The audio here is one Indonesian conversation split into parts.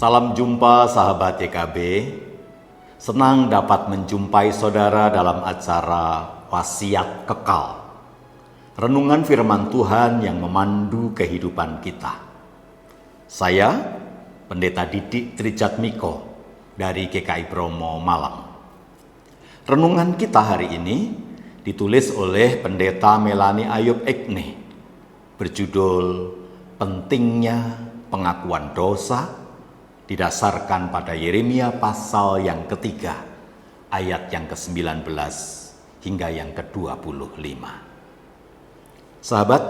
Salam jumpa sahabat YKB. Senang dapat menjumpai saudara dalam acara Wasiat Kekal. Renungan firman Tuhan yang memandu kehidupan kita. Saya, Pendeta Didik Trijatmiko dari GKI Bromo Malang. Renungan kita hari ini ditulis oleh Pendeta Melanie Ayub Ekne, berjudul Pentingnya Pengakuan Dosa, didasarkan pada Yeremia pasal yang ketiga, ayat yang ke-19 hingga yang ke-25. Sahabat,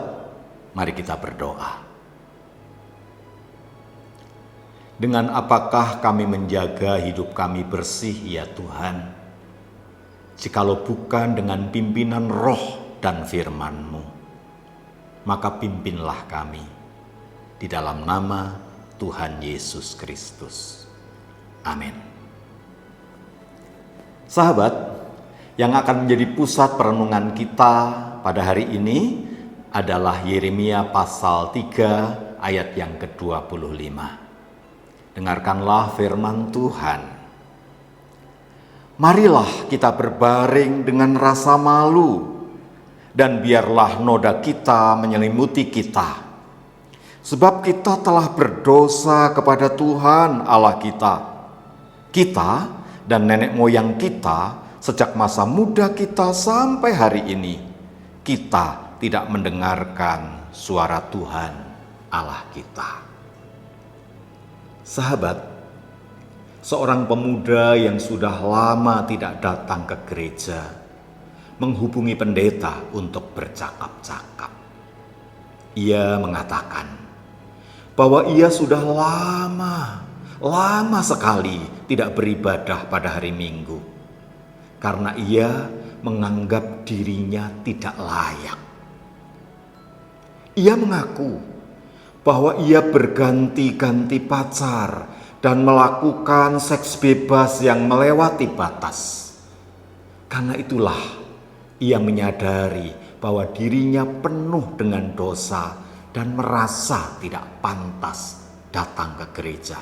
mari kita berdoa. Dengan apakah kami menjaga hidup kami bersih ya Tuhan, jikalau bukan dengan pimpinan roh dan firman-Mu? Maka pimpinlah kami di dalam nama Tuhan Yesus Kristus. Amin. Sahabat, yang akan menjadi pusat perenungan kita pada hari ini adalah Yeremia pasal 3 ayat yang ke-25. Dengarkanlah firman Tuhan. Marilah kita berbaring dengan rasa malu, dan biarlah noda kita menyelimuti kita. Sebab kita telah berdosa kepada Tuhan Allah kita. Kita dan nenek moyang kita sejak masa muda kita sampai hari ini, kita tidak mendengarkan suara Tuhan Allah kita. Sahabat, seorang pemuda yang sudah lama tidak datang ke gereja menghubungi pendeta untuk bercakap-cakap. Ia mengatakan bahwa ia sudah lama sekali tidak beribadah pada hari Minggu karena ia menganggap dirinya tidak layak. Ia mengaku bahwa ia berganti-ganti pacar dan melakukan seks bebas yang melewati batas. Karena itulah ia menyadari bahwa dirinya penuh dengan dosa dan merasa tidak pantas datang ke gereja.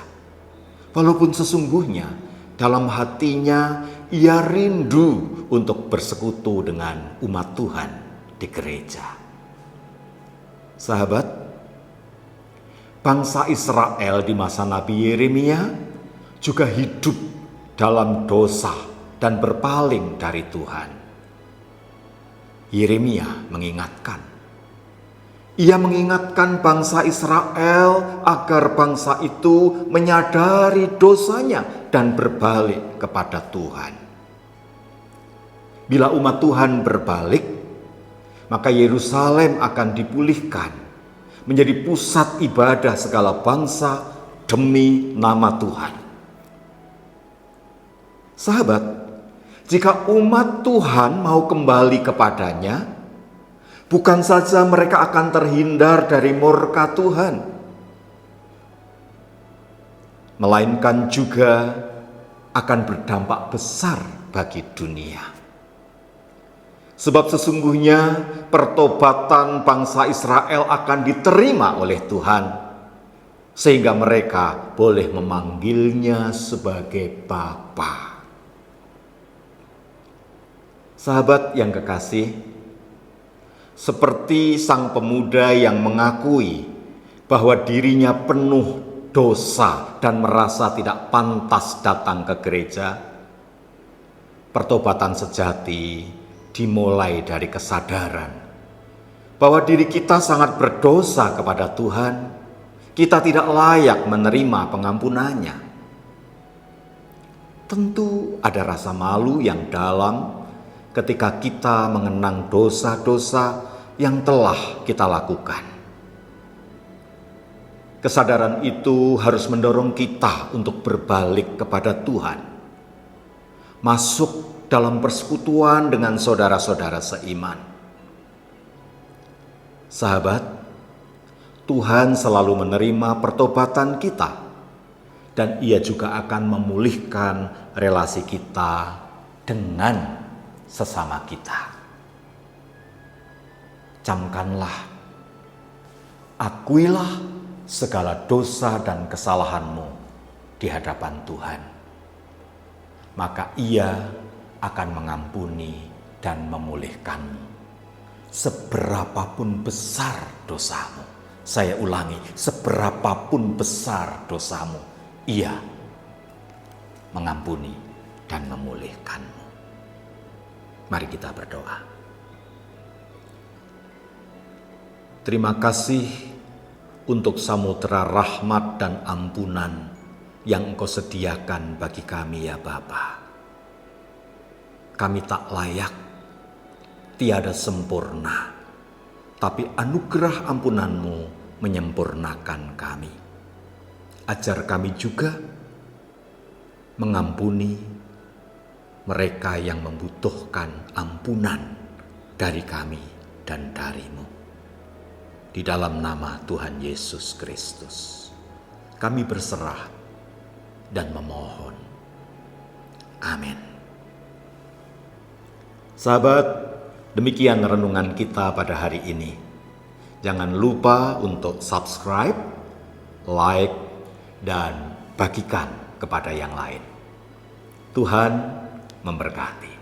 Walaupun sesungguhnya dalam hatinya ia rindu untuk bersekutu dengan umat Tuhan di gereja. Sahabat, bangsa Israel di masa Nabi Yeremia juga hidup dalam dosa dan berpaling dari Tuhan. Yeremia mengingatkan. Ia mengingatkan bangsa Israel agar bangsa itu menyadari dosanya dan berbalik kepada Tuhan. Bila umat Tuhan berbalik, maka Yerusalem akan dipulihkan menjadi pusat ibadah segala bangsa demi nama Tuhan. Sahabat, jika umat Tuhan mau kembali kepadanya, bukan saja mereka akan terhindar dari murka Tuhan, melainkan juga akan berdampak besar bagi dunia. Sebab sesungguhnya pertobatan bangsa Israel akan diterima oleh Tuhan, sehingga mereka boleh memanggilnya sebagai Bapa. Sahabat yang kekasih, seperti sang pemuda yang mengakui bahwa dirinya penuh dosa dan merasa tidak pantas datang ke gereja, pertobatan sejati dimulai dari kesadaran bahwa diri kita sangat berdosa kepada Tuhan. Kita tidak layak menerima pengampunannya. Tentu ada rasa malu yang dalam ketika kita mengenang dosa-dosa yang telah kita lakukan. Kesadaran itu harus mendorong kita untuk berbalik kepada Tuhan, masuk dalam persekutuan dengan saudara-saudara seiman. Sahabat, Tuhan selalu menerima pertobatan kita, dan Ia juga akan memulihkan relasi kita dengan sesama kita. Camkanlah, akuilah segala dosa dan kesalahanmu di hadapan Tuhan, maka Ia akan mengampuni dan memulihkanmu. Seberapapun besar dosamu, saya ulangi, seberapapun besar dosamu, Ia mengampuni dan memulihkanmu. Mari kita berdoa. Terima kasih untuk samudera rahmat dan ampunan yang Engkau sediakan bagi kami ya Bapa. Kami tak layak, tiada sempurna, tapi anugerah ampunan-Mu menyempurnakan kami. Ajar kami juga mengampuni mereka yang membutuhkan ampunan dari kami dan dari-Mu. Di dalam nama Tuhan Yesus Kristus, kami berserah dan memohon. Amin. Sahabat, demikian renungan kita pada hari ini. Jangan lupa untuk subscribe, like, dan bagikan kepada yang lain. Tuhan memberkati.